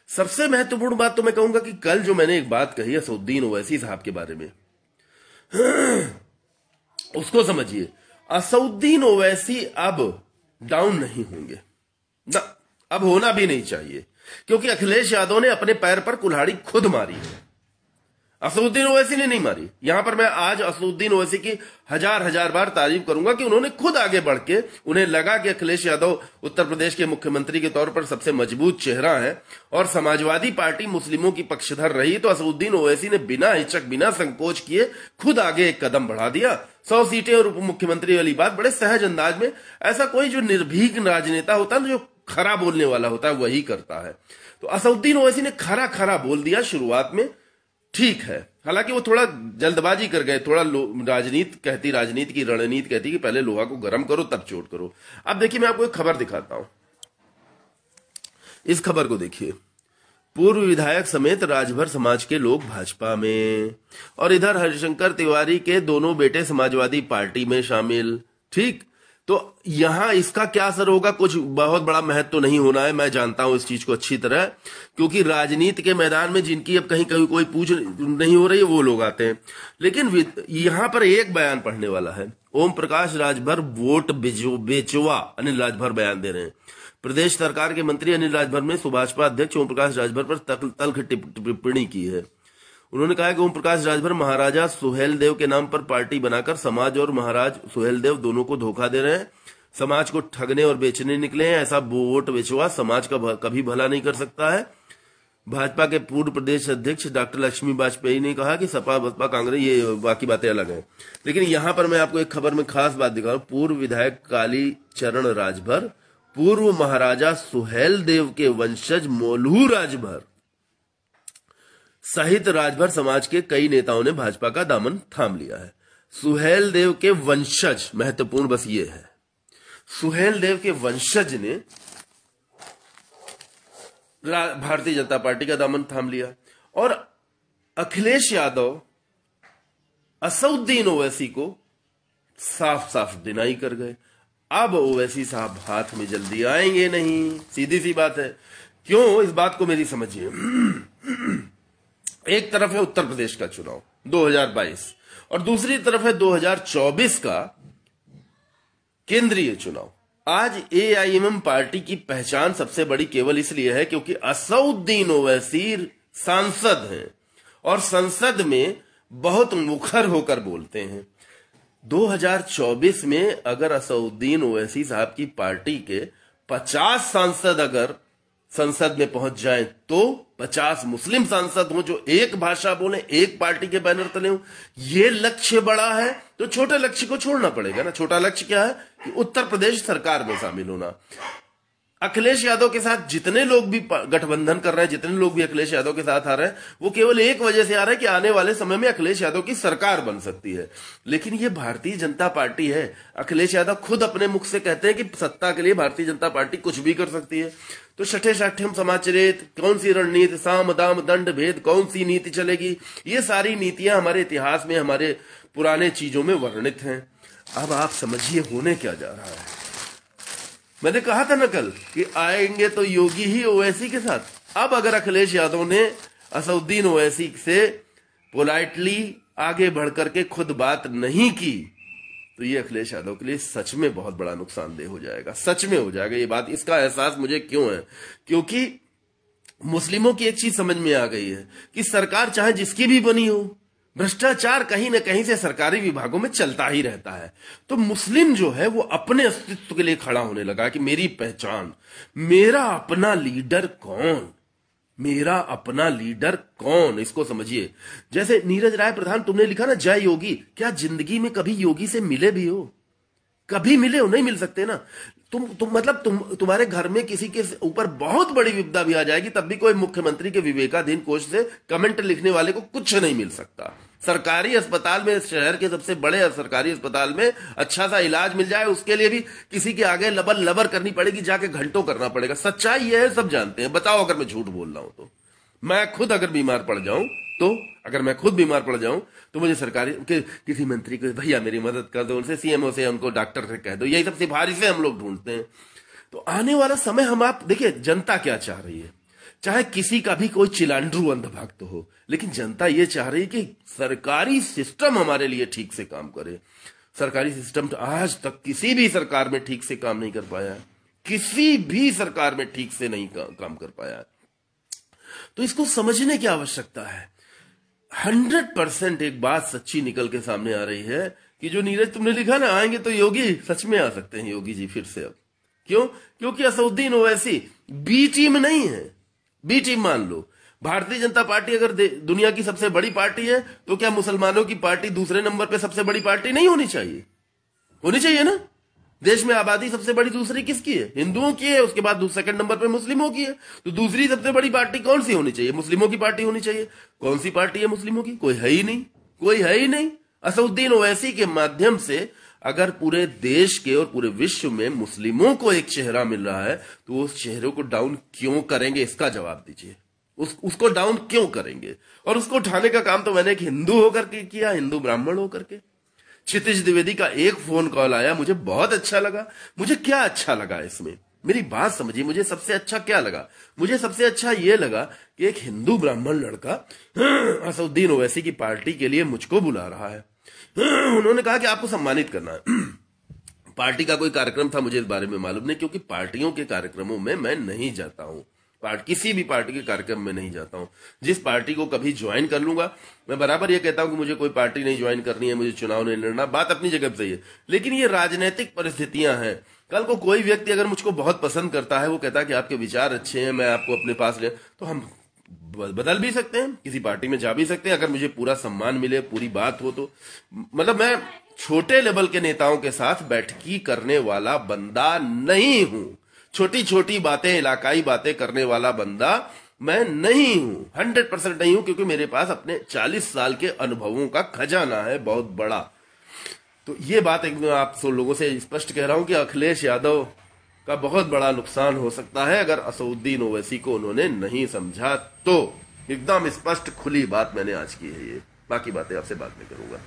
सबसे महत्वपूर्ण बात तो मैं कहूंगा कि कल जो मैंने एक बात कही असदुद्दीन ओवैसी साहब के बारे में, उसको समझिए। असदुद्दीन ओवैसी अब डाउन नहीं होंगे ना, अब होना भी नहीं चाहिए, क्योंकि अखिलेश यादव ने अपने पैर पर कुल्हाड़ी खुद मारी है, असदुद्दीन ओवैसी ने नहीं मारी। यहां पर मैं आज असदुद्दीन ओवैसी की हजार बार तारीफ करूंगा कि उन्होंने खुद आगे बढ़ के, उन्हें लगा कि अखिलेश यादव उत्तर प्रदेश के मुख्यमंत्री के तौर पर सबसे मजबूत चेहरा है और समाजवादी पार्टी मुस्लिमों की पक्षधर रही, तो असदुद्दीन ओवैसी ने बिना हिचक बिना संकोच किए खुद आगे एक कदम बढ़ा दिया। 100 सीटें और उप मुख्यमंत्री वाली बात बड़े सहज अंदाज में, ऐसा कोई जो निर्भीक राजनेता होता है, जो खरा बोलने वाला होता है, वही करता है। तो असदुद्दीन ओवैसी ने खरा बोल दिया शुरुआत में, ठीक है। हालांकि वो थोड़ा जल्दबाजी कर गए, थोड़ा राजनीति की रणनीति कहती कि पहले लोहा को गर्म करो तब चोट करो। अब देखिए, मैं आपको एक खबर दिखाता हूं, इस खबर को देखिए। पूर्व विधायक समेत राजभर समाज के लोग भाजपा में, और इधर हरिशंकर तिवारी के दोनों बेटे समाजवादी पार्टी में शामिल। ठीक, तो यहां इसका क्या असर होगा, कुछ बहुत बड़ा महत्व तो नहीं होना है, मैं जानता हूं इस चीज को अच्छी तरह, क्योंकि राजनीति के मैदान में जिनकी अब कहीं कहीं कोई पूछ नहीं हो रही है वो लोग आते हैं। लेकिन यहां पर एक बयान पढ़ने वाला है, ओम प्रकाश राजभर वोट बेचवा, अनिल राजभर बयान दे रहे हैं। प्रदेश सरकार के मंत्री अनिल राजभर ने सुभाषपा अध्यक्ष ओम प्रकाश राजभर पर तल्ख टिप्पणी की है। उन्होंने कहा कि ओम प्रकाश राजभर महाराजा सुहेलदेव के नाम पर पार्टी बनाकर समाज और महाराज सुहेलदेव दोनों को धोखा दे रहे हैं, समाज को ठगने और बेचने निकले हैं। ऐसा वोट बेचवा समाज का कभी भला नहीं कर सकता है। भाजपा के पूर्व प्रदेश अध्यक्ष डॉक्टर लक्ष्मी वाजपेयी ने कहा कि सपा बसपा कांग्रेस, ये बाकी बातें अलग हैं, लेकिन यहां पर मैं आपको एक खबर में खास बात दिखा रहा हूं। पूर्व विधायक काली चरण राजभर, पूर्व महाराजा सुहेलदेव के वंशज मोलू राजभर सहित राजभर समाज के कई नेताओं ने भाजपा का दामन थाम लिया है। सुहेलदेव के वंशज, महत्वपूर्ण बस ये है, सुहेलदेव के वंशज ने भारतीय जनता पार्टी का दामन थाम लिया, और अखिलेश यादव असदुद्दीन ओवैसी को साफ साफ डिनाई कर गए। अब ओवैसी साहब हाथ में जल्दी आएंगे नहीं, सीधी सी बात है। क्यों, इस बात को मेरी समझिए। एक तरफ है उत्तर प्रदेश का चुनाव 2022 और दूसरी तरफ है 2024 का केंद्रीय चुनाव। आज एआईएमएम पार्टी की पहचान सबसे बड़ी केवल इसलिए है क्योंकि असदुद्दीन ओवैसी सांसद हैं और संसद में बहुत मुखर होकर बोलते हैं। 2024 में अगर असदुद्दीन ओवैसी साहब की पार्टी के 50 सांसद अगर संसद में पहुंच जाएं, तो 50 मुस्लिम सांसद हों जो एक भाषा बोले, एक पार्टी के बैनर तले हों। ये लक्ष्य बड़ा है तो छोटे लक्ष्य को छोड़ना पड़ेगा ना। छोटा लक्ष्य क्या है कि उत्तर प्रदेश सरकार में शामिल होना। अखिलेश यादव के साथ जितने लोग भी गठबंधन कर रहे हैं, जितने लोग भी अखिलेश यादव के साथ आ रहे हैं, वो केवल एक वजह से आ रहे हैं कि आने वाले समय में अखिलेश यादव की सरकार बन सकती है। लेकिन ये भारतीय जनता पार्टी है। अखिलेश यादव खुद अपने मुख से कहते हैं कि सत्ता के लिए भारतीय जनता पार्टी कुछ भी कर सकती है। तो छठे साठ्यम समाचरित, कौन सी रणनीति, साम दाम दंड भेद, कौन सी नीति चलेगी, ये सारी नीतियां हमारे इतिहास में, हमारे पुराने चीजों में वर्णित हैं। अब आप समझिए होने क्या जा रहा है। मैंने कहा था ना कल कि आएंगे तो योगी ही ओवैसी के साथ। अब अगर अखिलेश यादव ने असदुद्दीन ओवैसी से पोलाइटली आगे बढ़कर के खुद बात नहीं की, तो ये अखिलेश यादव के लिए सच में बहुत बड़ा नुकसानदेह हो जाएगा। सच में हो जाएगा ये बात। इसका एहसास मुझे क्यों है, क्योंकि मुस्लिमों की एक चीज समझ में आ गई है कि सरकार चाहे जिसकी भी बनी हो, भ्रष्टाचार कहीं न कहीं से सरकारी विभागों में चलता ही रहता है। तो मुस्लिम जो है वो अपने अस्तित्व के लिए खड़ा होने लगा कि मेरी पहचान, मेरा अपना लीडर कौन, मेरा अपना लीडर कौन, इसको समझिए। जैसे नीरज राय प्रधान, तुमने लिखा ना जय योगी, क्या जिंदगी में कभी योगी से मिले भी हो? कभी मिले हो? नहीं मिल सकते ना। तुम्हारे घर में किसी के ऊपर बहुत बड़ी विपदा भी आ जाएगी, तब भी कोई मुख्यमंत्री के विवेकाधीन कोष से कमेंट लिखने वाले को कुछ नहीं मिल सकता। सरकारी अस्पताल में, शहर के सबसे बड़े सरकारी अस्पताल में अच्छा सा इलाज मिल जाए, उसके लिए भी किसी के आगे लबर लबर करनी पड़ेगी, जाके घंटों करना पड़ेगा। सच्चाई यह है, सब जानते हैं। बताओ अगर मैं झूठ बोल रहा हूं तो। मैं खुद अगर बीमार पड़ जाऊं तो, अगर मैं खुद बीमार पड़ जाऊं तो मुझे सरकारी किसी मंत्री को, भैया मेरी मदद कर दो, उनसे सीएमओ से, उनको डॉक्टर से कह दो, यही सब सिफारिशें हम लोग ढूंढते हैं। तो आने वाला समय हम, आप देखिए जनता क्या चाह रही है। चाहे किसी का भी कोई चिलांडरू अंधभक्त हो, लेकिन जनता ये चाह रही है कि सरकारी सिस्टम हमारे लिए ठीक से काम करे। सरकारी सिस्टम तो आज तक किसी भी सरकार में ठीक से काम नहीं कर पाया है, किसी भी सरकार में ठीक से नहीं काम कर पाया है। तो इसको समझने की आवश्यकता है। 100% एक बात सच्ची निकल के सामने आ रही है कि जो नीरज तुमने लिखा ना, आएंगे तो योगी, सच में आ सकते हैं योगी जी फिर से अब। क्यों? क्योंकि असदुद्दीन ओवैसी बी टीम नहीं है। बी टीम मान लो, भारतीय जनता पार्टी अगर दुनिया की सबसे बड़ी पार्टी है तो क्या मुसलमानों की पार्टी दूसरे नंबर पे सबसे बड़ी पार्टी नहीं होनी चाहिए? होनी चाहिए ना। देश में आबादी सबसे बड़ी दूसरी किसकी है? हिंदुओं की है। उसके बाद सेकंड नंबर पे मुस्लिमों की है। तो दूसरी सबसे बड़ी पार्टी कौन सी होनी चाहिए? मुस्लिमों की पार्टी होनी चाहिए। कौन सी पार्टी है मुस्लिमों की? कोई है ही नहीं, कोई है ही नहीं। असदुद्दीन ओवैसी के माध्यम से अगर पूरे देश के और पूरे विश्व में मुस्लिमों को एक चेहरा मिल रहा है तो उस चेहरे को डाउन क्यों करेंगे? इसका जवाब दीजिए। उसको डाउन क्यों करेंगे? और उसको उठाने का काम तो मैंने एक हिंदू होकर के किया, हिंदू ब्राह्मण होकर के। क्षितिज द्विवेदी का एक फोन कॉल आया, मुझे बहुत अच्छा लगा। मुझे क्या अच्छा लगा इसमें? मेरी बात समझिए, मुझे सबसे अच्छा क्या लगा? मुझे सबसे अच्छा यह लगा कि एक हिंदू ब्राह्मण लड़का असदुद्दीन ओवैसी की पार्टी के लिए मुझको बुला रहा है। उन्होंने कहा कि आपको सम्मानित करना है। पार्टी का कोई कार्यक्रम था, मुझे इस बारे में मालूम नहीं, क्योंकि पार्टियों के कार्यक्रमों में मैं नहीं जाता हूं। किसी भी पार्टी के कार्यक्रम में नहीं जाता हूं। जिस पार्टी को कभी ज्वाइन कर लूंगा, मैं बराबर ये कहता हूं कि मुझे कोई पार्टी नहीं ज्वाइन करनी है, मुझे चुनाव नहीं लड़ना, बात अपनी जगह सही है। लेकिन ये राजनीतिक परिस्थितियां हैं। कल को कोई व्यक्ति अगर मुझको बहुत पसंद करता है, वो कहता है कि आपके विचार अच्छे हैं, मैं आपको अपने पास ले, तो हम बदल भी सकते हैं, किसी पार्टी में जा भी सकते हैं, अगर मुझे पूरा सम्मान मिले, पूरी बात हो तो। मतलब मैं छोटे लेवल के नेताओं के साथ बैठकी करने वाला बंदा नहीं हूं। छोटी छोटी बातें, इलाकाई बातें करने वाला बंदा मैं नहीं हूं, 100% नहीं हूं, क्योंकि मेरे पास अपने 40 साल के अनुभवों का खजाना है बहुत बड़ा। तो ये बात एक आप सब लोगों से स्पष्ट कह रहा हूं कि अखिलेश यादव का बहुत बड़ा नुकसान हो सकता है अगर असदुद्दीन ओवैसी को उन्होंने नहीं समझा तो। एकदम स्पष्ट खुली बात मैंने आज की है ये। बाकी बातें आपसे बाद में करूंगा।